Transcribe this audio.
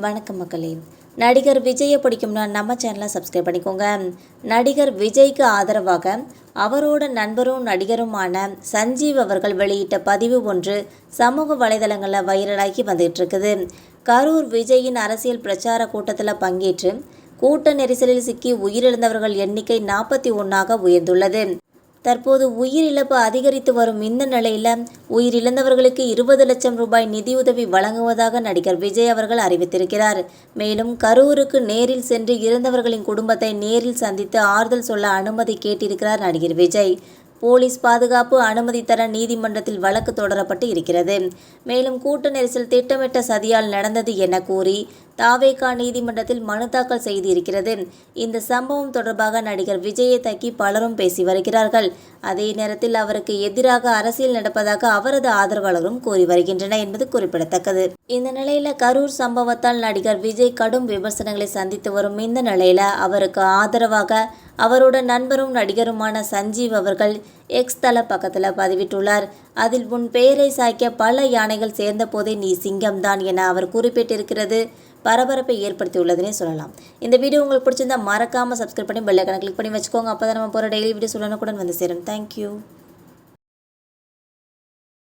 வணக்கம் மக்களே. நடிகர் விஜயை பிடிக்கும்னா நம்ம சேனலை சப்ஸ்கிரைப் பண்ணிக்கோங்க. நடிகர் விஜய்க்கு ஆதரவாக அவரோட நண்பரும் நடிகருமான சஞ்சீவ் அவர்கள் வெளியிட்ட பதிவு ஒன்று சமூக வலைதளங்களில் வைரலாகி வந்துட்டு இருக்குது. கரூர் விஜயின் அரசியல் பிரச்சார கூட்டத்தில் பங்கேற்று கூட்ட நெரிசலில் சிக்கி உயிரிழந்தவர்கள் எண்ணிக்கை 41ஆக உயர்ந்துள்ளது. தற்போது உயிரிழப்பு அதிகரித்து வரும் இந்த நிலையில் உயிரிழந்தவர்களுக்கு 20 லட்சம் ரூபாய் நிதியுதவி வழங்குவதாக நடிகர் விஜய் அவர்கள் அறிவித்திருக்கிறார். மேலும் கரூருக்கு நேரில் சென்று இறந்தவர்களின் குடும்பத்தை நேரில் சந்தித்து ஆறுதல் சொல்ல அனுமதி கேட்டிருக்கிறார் நடிகர் விஜய். போலீஸ் பாதுகாப்பு அனுமதி தர நீதிமன்றத்தில் வழக்கு தொடரப்பட்டு இருக்கிறது. மேலும் கூட்ட நெரிசல் திட்டமிட்ட சதியால் நடந்தது என கூறி தாவேகா நீதிமன்றத்தில் மனு தாக்கல் செய்திருக்கிறது. இந்த சம்பவம் தொடர்பாக நடிகர் விஜயை தாக்கி பலரும் பேசி வருகிறார்கள். அதே நேரத்தில் அவருக்கு எதிராக அரசியல் நடப்பதாக அவரது ஆதரவாளரும் கூறி வருகின்றனர் என்பது குறிப்பிடத்தக்கது. இந்த நிலையில கரூர் சம்பவத்தால் நடிகர் விஜய் கடும் விமர்சனங்களை சந்தித்து வரும் இந்த நிலையில அவருக்கு ஆதரவாக அவரோட நண்பரும் நடிகருமான சஞ்சீவ் அவர்கள் எக்ஸ் தள பக்கத்தில் பதிவிட்டுள்ளார். அதில் உன் பெயரை சாய்க்க பல யானைகள் சேர்ந்த போதே நீ சிங்கம்தான் என அவர் குறிப்பிட்டிருக்கிறது பரபரப்பை ஏற்படுத்தியுள்ளதுன்னே சொல்லலாம். இந்த வீடியோ உங்களுக்கு பிடிச்சிருந்தா மறக்காமல் சப்ஸ்கிரைப் பண்ணி பெல் ஐகானை கிளிக் பண்ணி வச்சுக்கோங்க. அப்போ தான் நம்ம போகிற டெய்லி வீடியோஸ் உடனுக்குடன் வந்து சேரும். தேங்க்யூ.